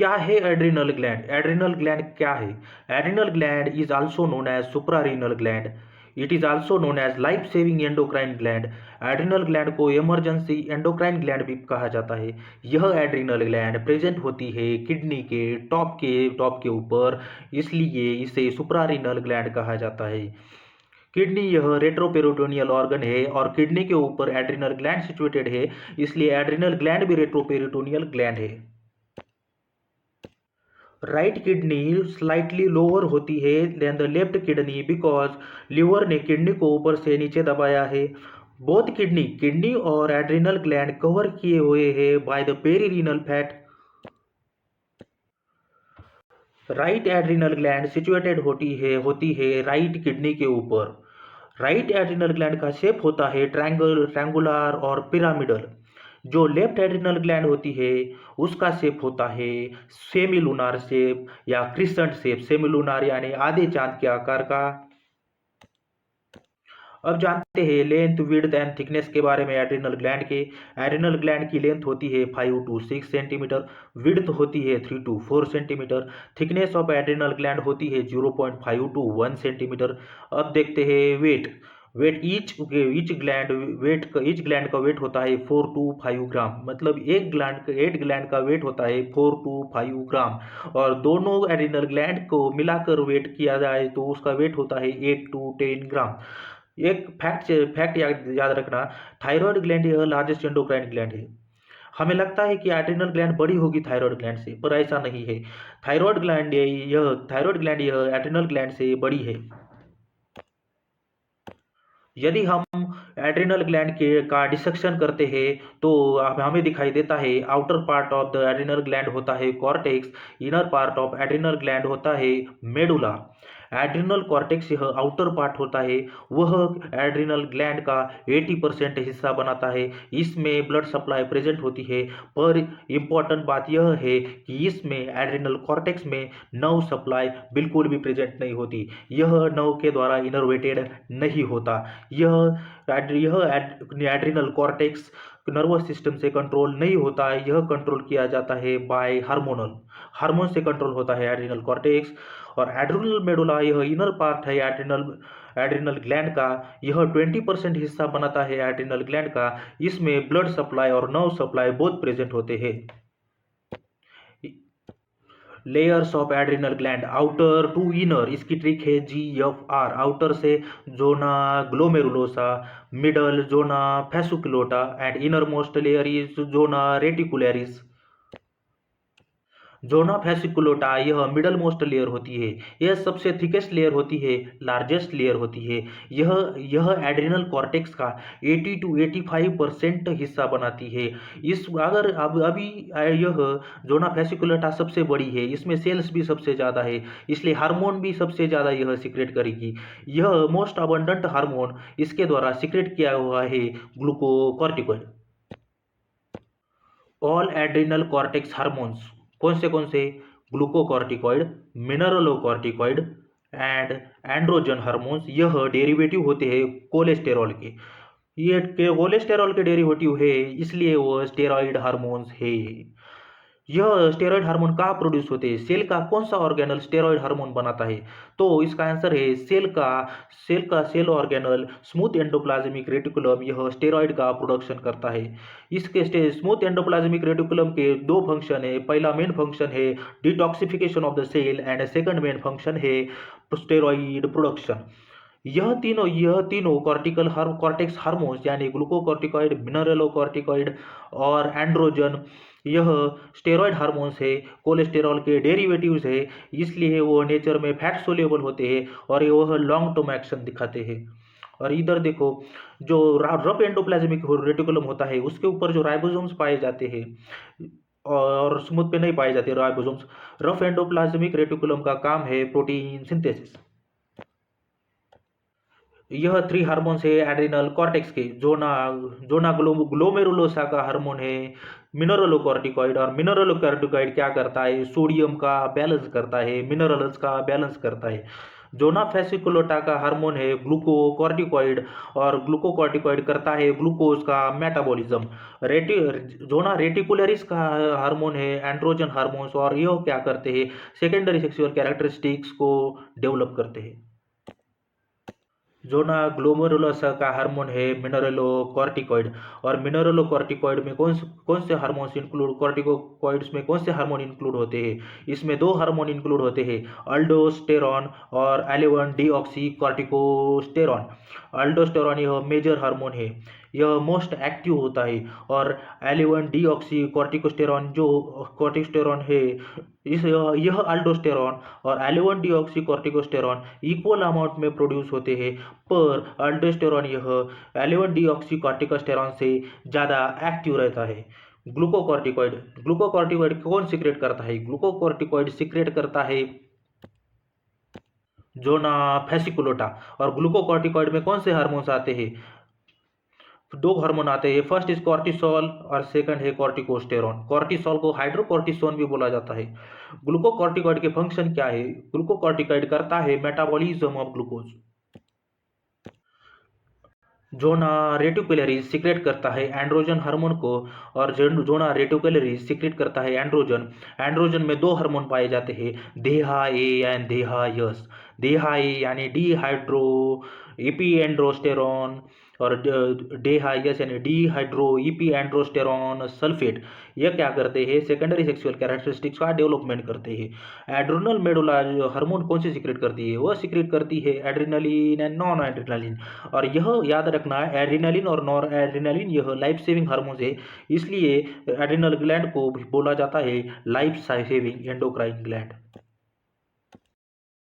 क्या है adrenal gland? Adrenal gland क्या है? Adrenal gland is also known as suprarenal gland. It is also known as life saving endocrine gland. Adrenal gland को emergency endocrine gland भी कहा जाता है। यह एड्रिनल ग्लैंड प्रेजेंट होती है किडनी के टॉप के ऊपर, इसलिए इसे सुप्रारीनल ग्लैंड कहा जाता है। किडनी यह रेट्रोपेरिटोनियल ऑर्गन है और किडनी के ऊपर एड्रिनल ग्लैंड सिचुएटेड है, इसलिए एड्रिनल ग्लैंड भी रेट्रोपेरिटोनियल ग्लैंड है। राइट किडनी स्लाइटली लोअर होती है than the left kidney because liver ने किडनी को ऊपर से नीचे दबाया है। बोथ किडनी और एड्रिनल ग्लैंड कवर किए हुए हैं by the perirenal fat. Right adrenal gland situated होती है राइट किडनी के ऊपर। राइट एड्रिनल ग्लैंड का शेप होता है ट्रायंगुलर और पिरामिडल। जो लेफ्ट एड्रिनल ग्लैंड होती है उसका शेप होता है सेमीलुनार शेप या क्रिसेंट शेप। सेमीलुनार यानी आधे चांद के आकार का। अब जानते हैं लेंथ, विड्थ एंड थिकनेस के बारे में एड्रिनल ग्लैंड के। एड्रिनल ग्लैंड की लेंथ होती है 5 to 6 सेंटीमीटर, विड्थ होती है 3 to 4 centimetre, thickness of adrenal gland होती है 0.5 to 1 सेंटीमीटर। अब देखते हैं वेट। ईच ग्लैंड का वेट होता है 4 to 5 ग्राम, मतलब एक ग्लैंड का वेट होता है 4 to 5 ग्राम, और दोनों एड्रिनल ग्लैंड को मिलाकर वेट किया जाए तो उसका वेट होता है 8 to 10 ग्राम। एक फैक्ट याद रखना, थायराइड ग्लैंड यह लार्जेस्ट एंडोक्राइन ग्लैंड है। हमें लगता है कि एड्रिनल ग्लैंड बड़ी होगी थायराइड ग्लैंड से, पर ऐसा नहीं है। थायराइड ग्लैंड यह एड्रिनल ग्लैंड से बड़ी है। यदि हम एड्रिनल ग्लैंड का डिसेक्शन करते हैं तो हमें दिखाई देता है outer part of the adrenal gland होता है cortex, inner part of adrenal gland होता है मेडुला। एड्रिनल कॉर्टेक्स यह आउटर पार्ट होता है, वह एड्रिनल ग्लैंड का 80% हिस्सा बनाता है। इसमें ब्लड सप्लाई प्रेजेंट होती है, पर इम्पॉर्टेंट बात यह है कि इसमें एड्रिनल कॉर्टेक्स में नर्व सप्लाई बिल्कुल भी प्रेजेंट नहीं होती। यह नर्व के द्वारा इनर्वेटेड नहीं होता। यह एड्रिनल कॉर्टेक्स नर्वस सिस्टम से कंट्रोल नहीं होता है, यह कंट्रोल किया जाता है बाय हार्मोन से कंट्रोल होता है एड्रिनल कॉर्टेक्स। और एड्रिनल मेडुला यह इनर पार्ट है एड्रिनल ग्लैंड का, यह 20% हिस्सा बनाता है एड्रिनल ग्लैंड का। इसमें ब्लड सप्लाई और नर्व सप्लाई बोथ प्रेजेंट होते हैं। Layers of adrenal gland, outer to inner, इसकी ट्रिक है GFR। आउटर से zona glomerulosa, middle zona fasciculata and innermost layer is zona reticularis. Zona fasciculata यह middle most layer होती है, यह सबसे थिकेस्ट लेयर होती है, लार्जेस्ट लेयर होती है। यह एड्रिनल कॉर्टेक्स का 80 to 85% हिस्सा बनाती है। अभी यह जोना फैसिकुलोटा सबसे बड़ी है, इसमें सेल्स भी सबसे ज़्यादा है, इसलिए हार्मोन भी सबसे ज़्यादा यह सीक्रेट करेगी। यह मोस्ट अबंडेंट हार्मोन इसके द्वारा सीक्रेट किया हुआ है glucocorticoid. All adrenal cortex hormones कौन से? Glucocorticoid, mineralocorticoid and androgen hormones. यह डेरिवेटिव होते हैं कोलेस्टेरॉल के। ये कोलेस्टेरॉल के डेरिवेटिव है, इसलिए वो स्टेरॉइड हार्मोन्स है। यह स्टेरॉइड हार्मोन कहाँ प्रोड्यूस होते हैं? सेल का कौन सा ऑर्गेनल स्टेरॉइड हार्मोन बनाता है? तो इसका आंसर है cell organelle smooth endoplasmic reticulum, यह स्टेरॉइड का प्रोडक्शन करता है। इसके स्मूथ एंडोप्लाज्मिक रेटिकुलम के दो फंक्शन है। पहला मेन फंक्शन है detoxification of the cell and second main function है स्टेरॉइड प्रोडक्शन। यह तीनों कॉर्टेक्स हार्मोन्स यानी ग्लूकोकॉर्टिकॉइड, मिनरलोकॉर्टिकॉइड और एंड्रोजन, यह स्टेरॉइड हार्मोन्स है, कोलेस्टेरॉल के डेरिवेटिव्स है, इसलिए वो नेचर में फैट सोल्यूबल होते हैं और वह लॉन्ग टर्म एक्शन दिखाते हैं। और इधर देखो, जो रफ एंडोप्लाज्मिक रेटिकुलम होता है उसके ऊपर जो राइबोसोम्स पाए जाते हैं और स्मूथ पे नहीं पाए जाते राइबोसोम्स। रफ एंडोप्लाज्मिक रेटिकुलम का काम है प्रोटीन सिंथेसिस। यह 3 हार्मोन्स है एड्रिनल कॉर्टेक्स के। जोना ग्लोमेरुलोसा का हार्मोन है मिनरलोकॉर्टिकॉइड, और मिनरलोकॉर्टिकॉइड क्या करता है? सोडियम का बैलेंस करता है, मिनरल्स का बैलेंस करता है। जोना फेसिकुलोटा का हार्मोन है ग्लूकोकॉर्टिकॉइड, और ग्लूकोकॉर्टिकॉइड करता है ग्लूकोज का मेटाबॉलिज्म। रेटि जोना रेटिकुलरिस का हार्मोन है एंड्रोजन हार्मोन्स, और यह क्या करते हैं, सेकेंडरी सेक्सुअल कैरेक्टरिस्टिक्स को डेवलप करते हैं। जोना ग्लोमेरुलस का हार्मोन है मिनरलोकॉर्टिकॉइड, और मिनरलोकॉर्टिकॉइड में कौन से हार्मोन्स इंक्लूड, कॉर्टिकोकॉइड्स में कौन से हार्मोन इंक्लूड होते हैं, इसमें दो हार्मोन इंक्लूड होते हैं, अल्डोस्टेरॉन और 11 डीऑक्सी कॉर्टिकोस्टेरॉन। अल्डोस्टेरॉन यह मेजर हार्मोन है, यह मोस्ट एक्टिव होता है, और 11 डीऑक्सी कॉर्टिकोस्टेरॉन जो कॉर्टिकोस्टेरॉन है, इस यह अल्डोस्टेरॉन और 11 डीऑक्सी कॉर्टिकोस्टेरॉन इक्वल अमाउंट में प्रोड्यूस होते हैं, पर अल्डोस्टेरॉन यह 11 डीऑक्सी कॉर्टिकोस्टेरॉन से ज़्यादा एक्टिव रहता है। ग्लूकोकॉर्टिकॉइड, ग्लूकोकॉर्टिकॉइड कौन सीक्रेट करता है, ग्लूकोकॉर्टिकॉइड सीक्रेट करता है जोना फेसिकुलोटा। और ग्लूकोकॉर्टिकॉइड में कौन से हार्मोन्स आते हैं, दो हार्मोन आते हैं, फर्स्ट इज कॉर्टिसोल और सेकंड है कॉर्टिकोस्टेरॉन। कॉर्टिसोल को हाइड्रोकॉर्टिसोन भी बोला जाता है। ग्लूकोकॉर्टिकॉइड के फंक्शन क्या है, ग्लूकोकॉर्टिकॉइड करता है metabolism of glucose. Zona reticularis secrete करता है एंड्रोजन हार्मोन को, और जोना रेटिकुलरिस सीक्रेट करता है एंड्रोजन। एंड्रोजन में दो हार्मोन पाए जाते हैं, देहा ए एंड देहा यस। देहा ए यानी डीहाइड्रो एपीएंड्रोस्टेरॉन, और डेहा यस यानी डीहाइड्रो एपीएंड्रोस्टेरॉन सल्फेट। यह क्या करते हैं, सेकेंडरी सेक्सुअल कैरेक्टरिस्टिक्स का डेवलपमेंट करते हैं। एड्रिनल मेडुला हार्मोन कौन से सीक्रेट करती है, वह सीक्रेट करती है एड्रिनलिन एंड नॉन एड्रिनलिन। और यह याद रखना है, एड्रिनलिन और नॉन एड्रिनलिन यह लाइफ सेविंग हार्मोन है, इसलिए एड्रिनल ग्लैंड को भी बोला जाता है लाइफ सेविंग एंडोक्राइन ग्लैंड।